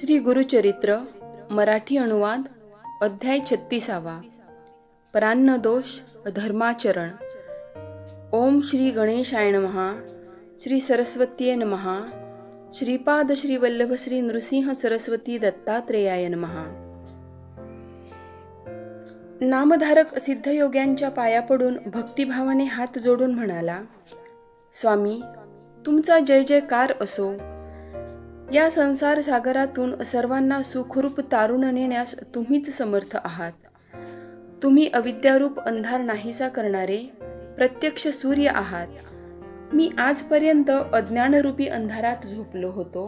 श्री गुरुचरित्र मराठी अनुवाद अध्याय 36 परान्न दोष धर्माचरण। ओम श्री गणेशाय नमः। श्री सरस्वतीये नमः। श्रीपाद श्री वल्लभ श्री नृसिंह सरस्वती दत्तात्रेयाय नमः। नामधारक सिद्धयोग्यांच्या पाया पडून भक्तिभावाने हात जोडून म्हणाला, स्वामी तुमचा जय जयकार असो। या संसार सागरातून सर्वांना सुखरूप तारून नेण्यास तुम्हीच समर्थ आहात। तुम्ही अविद्यारूप अंधार नाहीसा करणारे प्रत्यक्ष सूर्य आहात। मी आजपर्यंत अज्ञानरूपी अंधारात झोपलो होतो,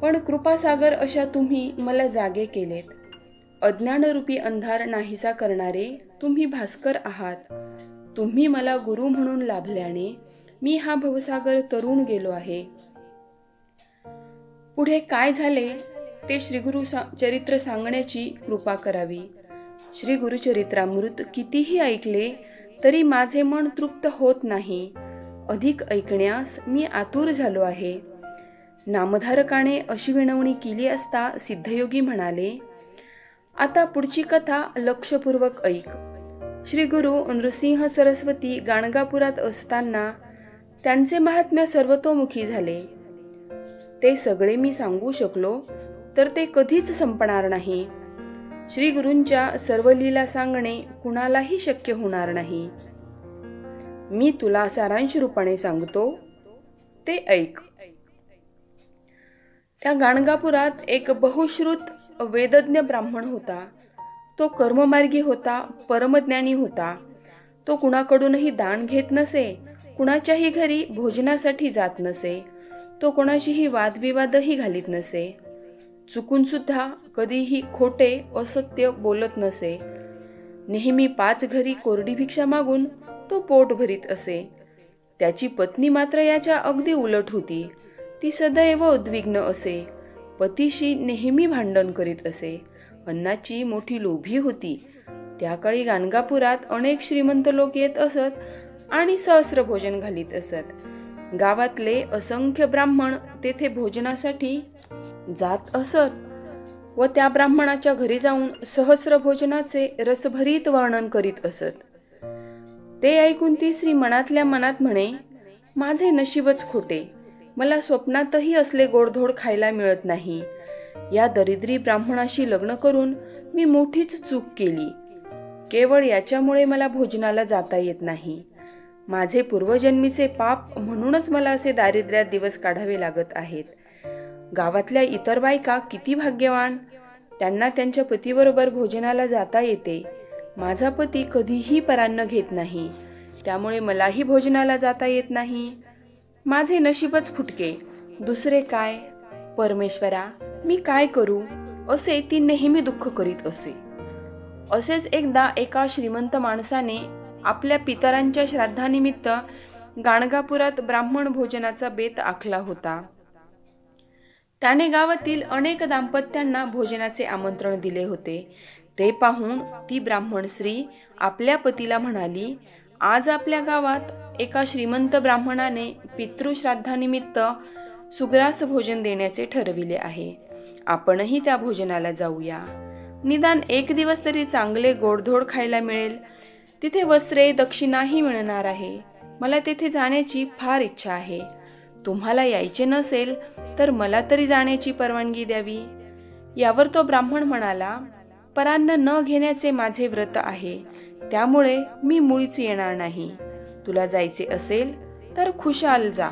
पण कृपासागर अशा तुम्ही मला जागे केलेत। अज्ञानरूपी अंधार नाहीसा करणारे तुम्ही भास्कर आहात। तुम्ही मला गुरु म्हणून लाभल्याने मी हा भवसागर तरुण गेलो आहे। पुढे काय झाले ते श्रीगुरु चरित्र सांगण्याची कृपा करावी। श्री गुरुचरित्रामृत कितीही ऐकले तरी माझे मन तृप्त होत नाही। अधिक ऐकण्यास मी आतुर झालो आहे। नामधारकाने अशी विनवणी केली असता सिद्धयोगी म्हणाले, आता पुढची कथा लक्षपूर्वक ऐक। श्री गुरु नृसिंह सरस्वती गाणगापुरात असताना त्यांचे महात्म्य सर्वतोमुखी झाले। ते सगळे मी सांगू शकलो तर ते कधीच संपणार नाही। श्री गुरूंच्या सर्व लीला सांगणे कुणालाही शक्य होणार नाही। मी तुला सारांश रूपाने सांगतो, ते ऐक। त्या गाणगापुरात एक बहुश्रुत वेदज्ञ ब्राह्मण होता। तो कर्ममार्गी होता, परमज्ञानी होता। तो कुणाकडूनही दान घेत नसे, कुणाच्याही घरी भोजनासाठी जात नसे। तो कोणाशीही वादविवादही घालीत नसे। चुकून सुद्धा कधीही खोटे असत्य बोलत नसे। नेहमी 5 घरी कोरडी भिक्षा मागून तो पोट भरीत असे। त्याची पत्नी मात्र याच्या अगदी उलट होती। ती सदैव उद्विग्न असे, पतीशी नेहमी भांडण करीत असे, अन्नाची मोठी लोभी होती। त्या काळी गाणगापुरात अनेक श्रीमंत लोक येत असत आणि सहस्र भोजन घालीत असत। गावातले असंख्य ब्राह्मण तेथे भोजनासाठी जात असत व त्या ब्राह्मणाच्या घरी जाऊन सहस्र भोजनाचे रसभरीत वर्णन करीत असत। ते ऐकून ती स्त्री मनातल्या मनात म्हणे, माझे नशीबच खोटे। मला स्वप्नातही असले गोडधोड खायला मिळत नाही। या दरिद्री ब्राह्मणाशी लग्न करून मी मोठीच चूक केली। केवळ याच्यामुळे मला भोजनाला जाता येत नाही। माझे पूर्वजन्मीचे पाप म्हणूनच मला असे दारिद्र्यात दिवस काढावे लागत आहेत। गावातल्या इतर बायका किती भाग्यवान, त्यांना त्यांच्या पतीबरोबर भोजनाला जाता येते। माझा पती कधीही परान्न घेत नाही, त्यामुळे मलाही भोजनाला जाता येत नाही। माझे नशीबच फुटके, दुसरे काय। परमेश्वरा मी काय करू, असे ती नेहमी दुःख करीत असे। असेच एकदा एका श्रीमंत माणसाने आपल्या पितरांच्या श्राद्धानिमित्त गाणगापुरात ब्राह्मण भोजनाचा बेत आखला होता। त्याने गावातील अनेक दाम्पत्यांना भोजनाचे आमंत्रण दिले होते। ते पाहून ती ब्राह्मण स्त्री आपल्या पतीला म्हणाली, आज आपल्या गावात एका श्रीमंत ब्राह्मणाने पितृश्राद्धानिमित्त सुग्रास भोजन देण्याचे ठरविले आहे। आपणही त्या भोजनाला जाऊया। निदान 1 दिवस तरी चांगले गोडधोड खायला मिळेल। तिथे वस्त्रे दक्षिणाही मिळणार आहे। मला तेथे जाण्याची फार इच्छा आहे। तुम्हाला यायचे नसेल तर मला तरी जाण्याची परवानगी द्यावी। यावर तो ब्राह्मण म्हणाला, परान्न न घेण्याचे माझे व्रत आहे, त्यामुळे मी मुळीच येणार नाही। तुला जायचे असेल तर खुशाल जा।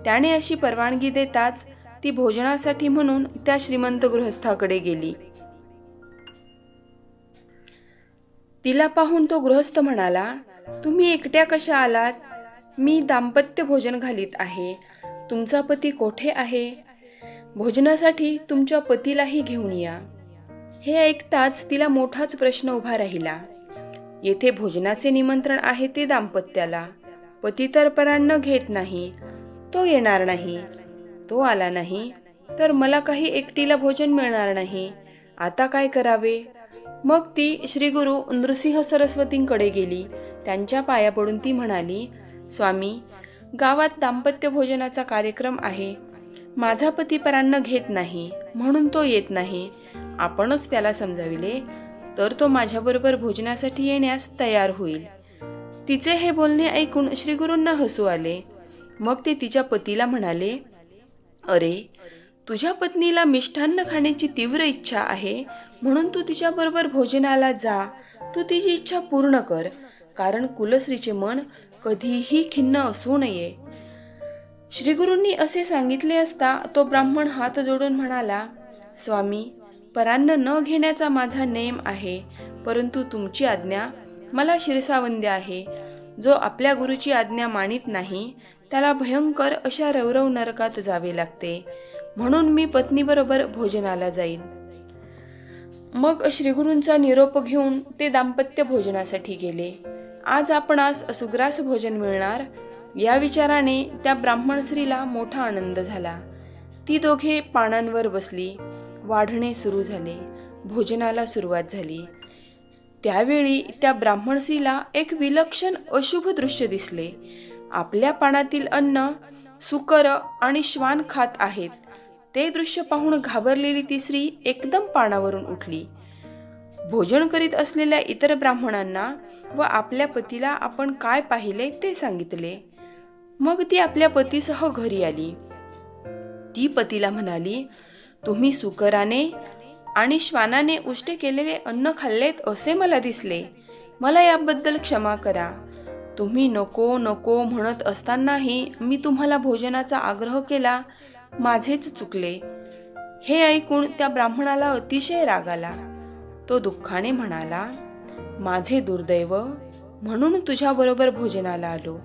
त्याने अशी परवानगी देताच ती भोजनासाठी म्हणून त्या श्रीमंत गृहस्थाकडे गेली। तिला पाहून तो गृहस्थ म्हणाला, तुम्ही एकट्या कशा आलात? मी दाम्पत्य भोजन घालीत आहे। तुमचा पती कोठे आहे? भोजनासाठी तुमच्या पतीलाही घेऊन या। हे ऐकताच तिला मोठाच प्रश्न उभा राहिला। येथे भोजनाचे निमंत्रण आहे ते दाम्पत्याला, पती तर परान्न घेत नाही, तो येणार नाही। तो आला नाही तर मला काही एकटीला भोजन मिळणार नाही। आता काय करावे? मग ती श्री गुरु नृसिंह सरस्वतींकडे गेली। त्यांच्या पाया पडून ती म्हणाली, स्वामी गावात दाम्पत्य भोजनाचा कार्यक्रम आहे। माझा पती परान्न घेत नाही म्हणून तो येत नाही. आपणच त्याला समजाविले तर तो माझ्याबरोबर भोजनासाठी येण्यास तयार होईल. तिचे हे बोलणे ऐकून श्रीगुरूंना हसू आले. मग ते तिच्या पतीला म्हणाले, अरे, तुझ्या पत्नीला मिष्टान्न खाण्याची तीव्र इच्छा आहे म्हणून तू तिच्याबरोबर भोजनाला जा. तू तिची इच्छा पूर्ण कर, कारण कुलस्त्रीचे मन कधीही खिन्न असू नये. श्रीगुरूंनी असे सांगितले असता तो ब्राह्मण हात जोडून म्हणाला, स्वामी, परान्न न घेण्याचा माझा नेम आहे, परंतु तुमची आज्ञा मला शिरसावंद्य आहे. जो आपल्या गुरुची आज्ञा मानित नाही त्याला भयंकर अशा रौरव नरकात जावे लागते, म्हणून मी पत्नीबरोबर भोजनाला जाईन. मग श्रीगुरूंचा निरोप घेऊन ते दाम्पत्य भोजनासाठी गेले. आज आपणास सुग्रास भोजन मिळणार या विचाराने त्या ब्राह्मण स्त्रीला मोठा आनंद झाला. ती दोघे पानांवर बसली. वाढणे सुरू झाले. भोजनाला सुरुवात झाली. त्यावेळी त्या ब्राह्मण स्त्रीला एक विलक्षण अशुभ दृश्य दिसले. आपल्या पानातील अन्न सुकर आणि श्वान खात आहेत. ते दृश्य पाहून घाबरलेली ती स्त्री एकदम पानावरून उठली. भोजन करीत असलेल्या इतर ब्राह्मणांना व आपल्या पतीला आपण काय पाहिले ते सांगितले. मग ती आपल्या पतीसह घरी आली. ती पतीला म्हणाली, तुम्ही सुकराने आणि श्वानाने उष्टे केलेले अन्न खाल्लेत असे मला दिसले. मला याबद्दल क्षमा करा. तुम्ही नको नको म्हणत असतानाही मी तुम्हाला भोजनाचा आग्रह केला. माझेच चुकले. हे ऐकून त्या ब्राह्मणाला अतिशय राग आला. तो दुःखाने म्हणाला, माझे दुर्दैव, म्हणून तुझ्याबरोबर भोजनाला आलो.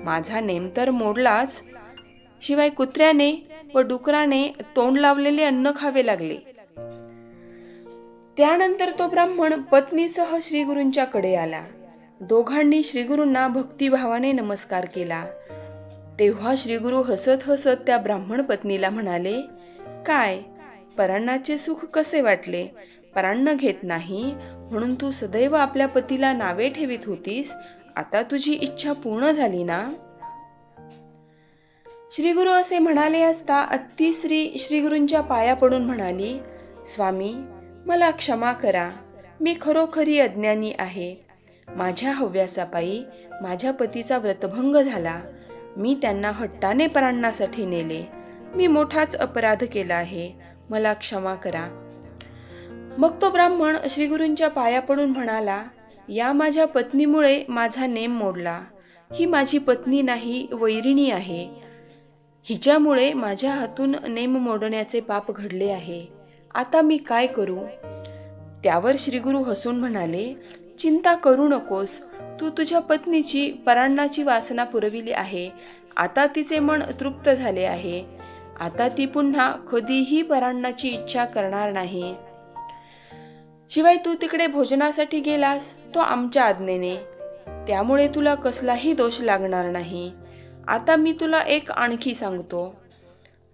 माझा नेम तर मोडलाच, शिवाय कुत्र्याने व डुकराने तोंड लावलेले अन्न खावे लागले. त्यानंतर तो ब्राह्मण पत्नीसह श्रीगुरूंच्या कडे आला. दोघांनी श्रीगुरूंना भक्तिभावाने नमस्कार केला. तेव्हा श्रीगुरू हसत हसत त्या ब्राह्मण पत्नीला म्हणाले, काय, परान्नाचे सुख कसे वाटले? परान्न घेत नाही म्हणून तू सदैव आपल्या पतीला नावे ठेवीत होतीस. आता तुझी इच्छा पूर्ण झाली ना? श्रीगुरू असे म्हणाले असता ती स्त्री श्रीगुरूंच्या पाया पडून म्हणाली, स्वामी, मला क्षमा करा. मी खरोखरी अज्ञानी आहे. माझ्या हव्यासापायी माझ्या पतीचा व्रतभंग झाला. मी त्यांना हट्टाने परान्नासाठी नेले. मी मोठाच अपराध केला आहे. मला क्षमा करा. मग तो ब्राह्मण श्रीगुरूंच्या पाया पडून म्हणाला, या माझ्या पत्नीमुळे माझा नेम मोडला. ही माझी पत्नी नाही, वैरिणी आहे. हिच्यामुळे माझ्या हातून नेम मोडण्याचे पाप घडले आहे. आता मी काय करू? त्यावर श्रीगुरू हसून म्हणाले, चिंता करू नकोस. तू तुझ्या पत्नीची परान्नाची वासना पुरविली आहे. आता तिचे मन तृप्त झाले आहे. आता ती पुन्हा कधीही परान्नाची इच्छा करणार नाही. शिवाय तू तिकडे भोजनासाठी गेलास तो आमच्या आज्ञेने, त्यामुळे तुला कसलाही दोष लागणार नाही. आता मी तुला एक आणखी सांगतो.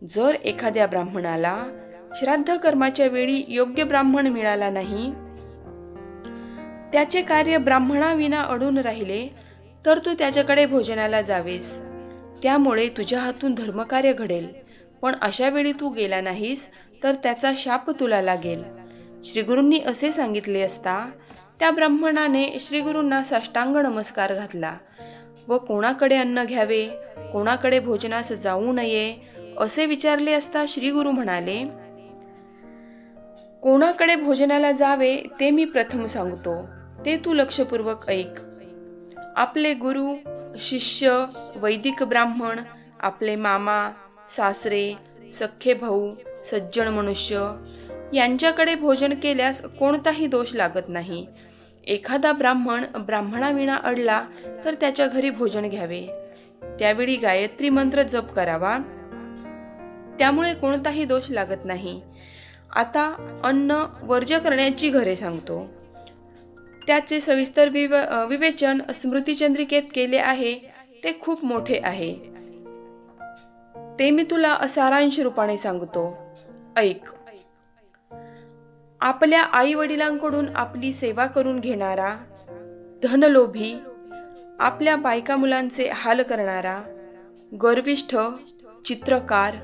जर एखाद्या ब्राह्मणाला श्राद्ध कर्माच्या वेळी योग्य ब्राह्मण मिळाला नाही, त्याचे कार्य ब्राह्मणाविना अडून राहिले, तर तू त्याच्याकडे भोजनाला जावेस. त्यामुळे तुझ्या हातून धर्मकार्य घडेल. पण अशा वेळी तू गेला नाहीस तर त्याचा शाप तुला लागेल. श्रीगुरूंनी असे सांगितले असता त्या ब्राह्मणाने श्रीगुरूंना साष्टांग नमस्कार घातला व कोणाकडे अन्न घ्यावे, कोणाकडे भोजनास जाऊ नये असे विचारले असता श्रीगुरू म्हणाले, कोणाकडे भोजनाला जावे ते मी प्रथम सांगतो, ते तू लक्षपूर्वक ऐक. आपले गुरु, शिष्य, वैदिक ब्राह्मण, आपले मामा, सासरे, सख्खे भाऊ, सज्जन मनुष्य यांच्याकडे भोजन केल्यास कोणताही दोष लागत नाही. एखादा ब्राह्मण ब्राह्मणाविना अडला तर त्याच्या घरी भोजन घ्यावे. त्यावेळी गायत्री मंत्र जप करावा. त्यामुळे कोणताही दोष लागत नाही. आता अन्न वर्ज्य करण्याची घरे सांगतो. त्याचे सविस्तर विवेचन स्मृतिचंद्रिकेत केले आहे. ते खूप मोठे आहे. ते मी तुला सारांश रूपाने सांगतो, ऐक. आपल्या आई वडिलांकडून आपली सेवा करून घेणारा, धनलोभी, आपल्या बायका मुलांचे हाल करणारा, गर्विष्ठ, चित्रकार,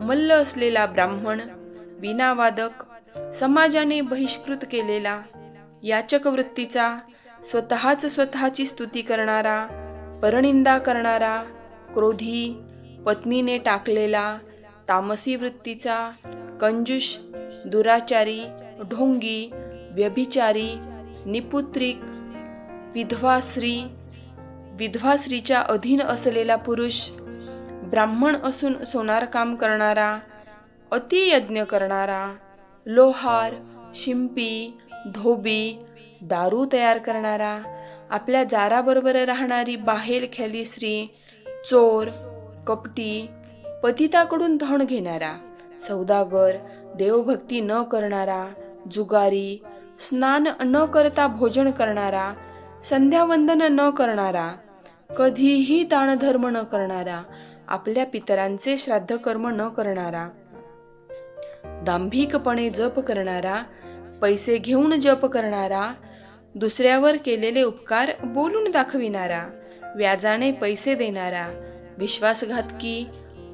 मल्ल असलेला ब्राह्मण, वीणावादक, समाजाने बहिष्कृत केलेला, याचक वृत्तीचा, स्वतःची स्तुती करणारा, परनिंदा करणारा, क्रोधी, पत्नीने टाकलेला, तामसी वृत्तीचा, कंजूष, दुराचारी, ढोंगी, व्यभिचारी, निपुत्रिक, विधवा स्त्रीच्या अधीन असलेला पुरुष, ब्राह्मण असून सोनार काम करणारा, अतियज्ञ करणारा, लोहार, शिंपी, धोबी, दारू तयार करणारा, आपल्या जाराबरोबर राहणारी बाहेल स्त्री, चोर, कपटी, पतिताकडून धन घेणारा, सौदागर, देवभक्ती न करणारा, जुगारी, स्नान न करता भोजन करणारा, संध्यावंदन न करणारा, कधीही दानधर्म न करणारा, आपल्या पितरांचे श्राद्ध कर्म न करणारा, दांभिकपणे जप करणारा, पैसे घेऊन जप करणारा, दुसऱ्यावर केलेले उपकार बोलून दाखविणारा, व्याजाने पैसे देणारा, विश्वासघातकी,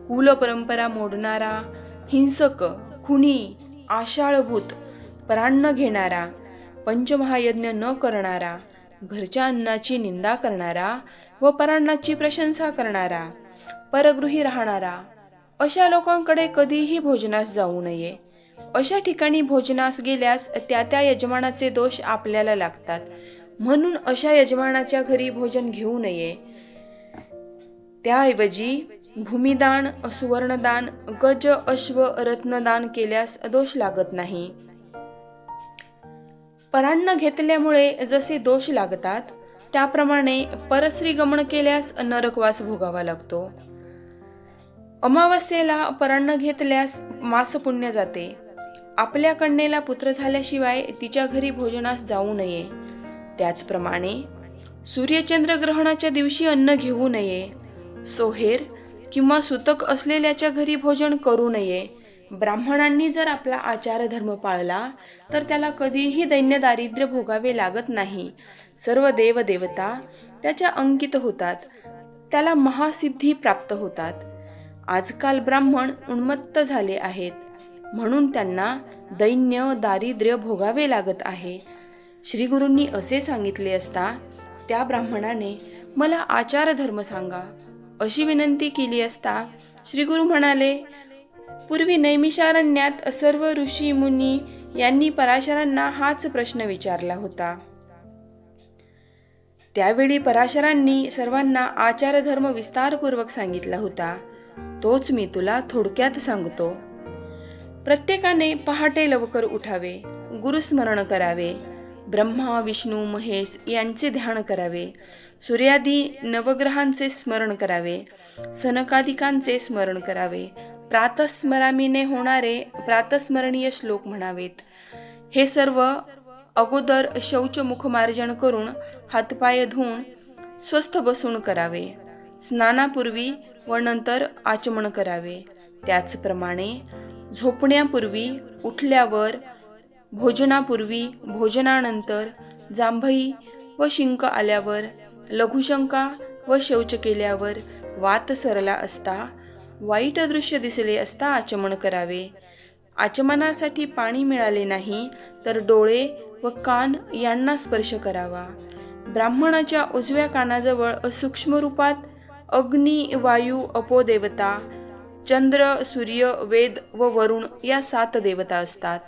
कुलपरंपरा मोडणारा, हिंसक, खुनी, आशाळभूत, परान्न घेणारा, पंचमहायज्ञ न करणारा, घरच्या अन्नाची निंदा करणारा व परान्नाची प्रशंसा करणारा, परगृही राहणारा, अशा लोकांकडे कधीही भोजनास जाऊ नये. अशा ठिकाणी भोजनास गेल्यास त्या यजमानाचे दोष आपल्याला लागतात, म्हणून अशा यजमानाच्या घरी भोजन घेऊ नये. त्याऐवजी भूमिदान, सुवर्णदान, गज, अश्व, रत्नदान केल्यास दोष लागत नाही. परान्न घेतल्यामुळे जसे दोष लागतात, त्याप्रमाणे परस्त्रीगमन केल्यास नरकवास भोगावा लागतो. अमावस्येला परान्न घेतल्यास मासपुण्य जाते. आपल्या कन्येला पुत्र झाल्याशिवाय तिच्या घरी भोजनास जाऊ नये. त्याचप्रमाणे सूर्यचंद्र ग्रहणाच्या दिवशी अन्न घेऊ नये. सोहेर किंवा सुतक असलेल्याच्या घरी भोजन करू नये. ब्राह्मणांनी जर आपला आचार धर्म पाळला तर त्याला कधीही दैन्य दारिद्र्य भोगावे लागत नाही. सर्व देवदेवता त्याच्या अंकित होतात, त्याला महासिद्धी प्राप्त होतात. आजकाल ब्राह्मण उन्मत्त झाले आहेत, म्हणून त्यांना दैन्य दारिद्र्य भोगावे लागत आहे. श्रीगुरूंनी असे सांगितले असता त्या ब्राह्मणाने मला आचार धर्म सांगा अशी विनंती केली असता श्रीगुरू म्हणाले, पूर्वी नैमिषारण्यात सर्व ऋषी मुनी यांनी पराशरांना हाच प्रश्न विचारला होता. त्यावेळी पराशरांनी सर्वांना आचार धर्म विस्तारपूर्वक सांगितला होता. तोच मी तुला थोडक्यात सांगतो. प्रत्येकाने पहाटे लवकर उठावे, गुरुस्मरण करावे, ब्रह्मा, विष्णू, महेश यांचे ध्यान करावे, सूर्यादी नवग्रहांचे स्मरण करावे, सनकादिकांचे स्मरण करावे, प्रातस्मरामीने होणारे प्रातस्मरणीय श्लोक म्हणावेत. हे सर्व अगोदर शौच मुखमार्जन करून हातपाय धुवून स्वस्थ बसून करावे. स्नानापूर्वी व नंतर आचमन करावे. त्याचप्रमाणे झोपण्यापूर्वी, उठल्यावर, भोजनापूर्वी, भोजनानंतर, जांभई व शिंक आल्यावर, लघुशंका व शौच केल्यावर, वात सरला असता, वाईट दृश्य दिसले असता आचमन करावे. आचमनासाठी पाणी मिळाले नाही तर डोळे व कान यांना स्पर्श करावा. ब्राह्मणाच्या उजव्या कानाजवळ सूक्ष्म रूपात अग्नी, वायू, अपोदेवता, चंद्र, सूर्य, वेद व वरुण या 7 देवता असतात.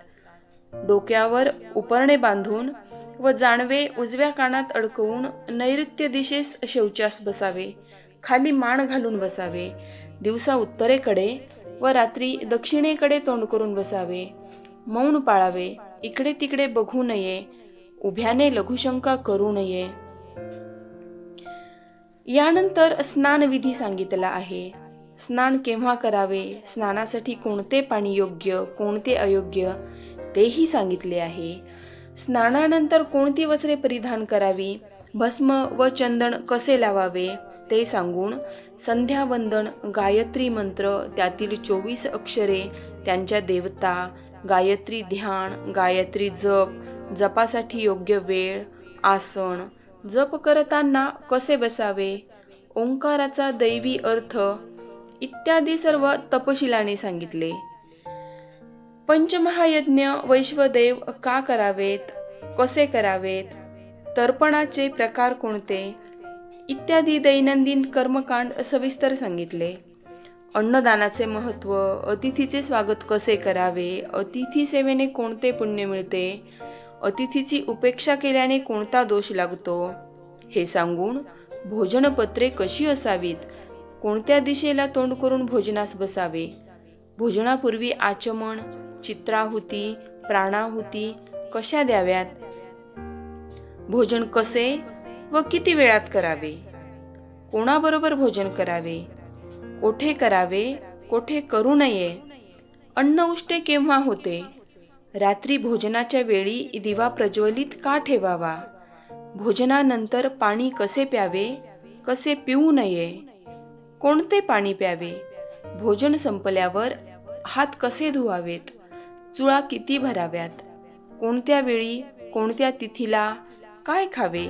डोक्यावर उपरणे बांधून व जानवे उजव्या कानात अडकवून नैऋत्य दिशेस शौचास बसावे. खाली मान घालून बसावे. दिवसा उत्तरेकडे व रात्री दक्षिणेकडे तोंड करून बसावे. मौन पाळावे. इकडे तिकडे बघू नये. उभ्याने लघुशंका करू नये. यानंतर स्नानविधी सांगितला आहे. स्नान केव्हा करावे, स्नानासाठी कोणते पाणी योग्य, कोणते अयोग्य तेही सांगितले आहे. स्नानानंतर कोणती वस्त्रे परिधान करावी, भस्म व चंदन कसे लावावे ते सांगून संध्यावंदन, गायत्री मंत्र, त्यातील 24 अक्षरे, त्यांच्या देवता, गायत्री ध्यान, गायत्री जप, जपासाठी योग्य वेळ, आसन, जप करताना कसे बसावे, ओंकाराचा दैवी अर्थ, इत्यादी सर्व तपशिलाने सांगितले. पंचमहायज्ञ वैश्वदेव का करावेत, कसे करावेत, तर्पणाचे प्रकार कोणते इत्यादी दैनंदिन कर्मकांड सविस्तर सांगितले. अन्नदानाचे महत्त्व, अतिथीचे स्वागत कसे करावे, अतिथी सेवेने कोणते पुण्य मिळते, अतिथीची उपेक्षा केल्याने कोणता दोष लागतो हे सांगून भोजनपत्रे कशी असावीत, कोणत्या दिशेला तोंड करून भोजनास बसावे, भोजनापूर्वी आचमन, चित्राहुती, प्राणाहुती कशा द्याव्यात, भोजन कसे व किती वेळात करावे, कोणाबरोबर भोजन करावे, कोठे करावे, कोठे करू नये, अन्न उष्टे केव्हा होते, रात्री भोजनाच्या वेळी दिवा प्रज्वलित का ठेवावा, भोजनानंतर पाणी कसे प्यावे, कसे पिऊ नये, कोणते पाणी प्यावे, भोजन संपल्यावर हात कसे धुवावेत, चुळा किती भराव्यात, कोणत्या वेळी, कोणत्या तिथीला काय खावे,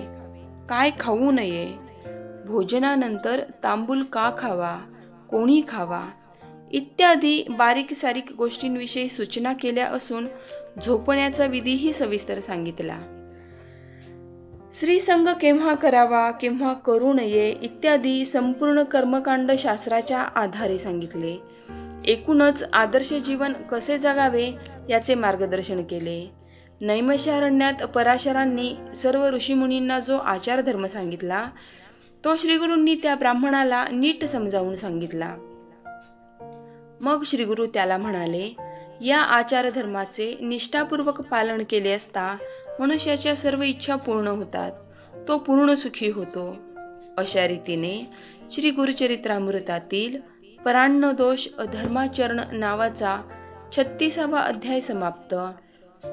काय खाऊ नये, भोजनानंतर तांबूल का खावा, कोणी खावा इत्यादी बारीक सारीक गोष्टींविषयी सूचना केल्या असून झोपण्याचा विधीही सविस्तर सांगितला. श्रीसंग केव्हा करावा, केव्हा करू नये इत्यादी संपूर्ण कर्मकांड शास्त्राच्या आधारे सांगितले. एकूणच आदर्श जीवन कसे जगावे याचे मार्गदर्शन केले. नैमिषारण्यात पराशरांनी सर्व ऋषीमुनींना जो आचारधर्म सांगितला तो श्रीगुरूंनी त्या ब्राह्मणाला नीट समजावून सांगितला. मग श्रीगुरू त्याला म्हणाले, या आचारधर्माचे निष्ठापूर्वक पालन केले असता मनुष्याच्या सर्व इच्छा पूर्ण होतात, तो पूर्ण सुखी होतो. अशा रीतीने श्री गुरुचरित्रामृतातील परान्नदोष धर्माचरण नावाचा 36वा अध्याय समाप्त.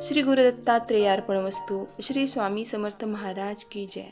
श्री गुरुदत्तात्रेयार्पणमस्तु. श्री स्वामी समर्थ महाराज की जय.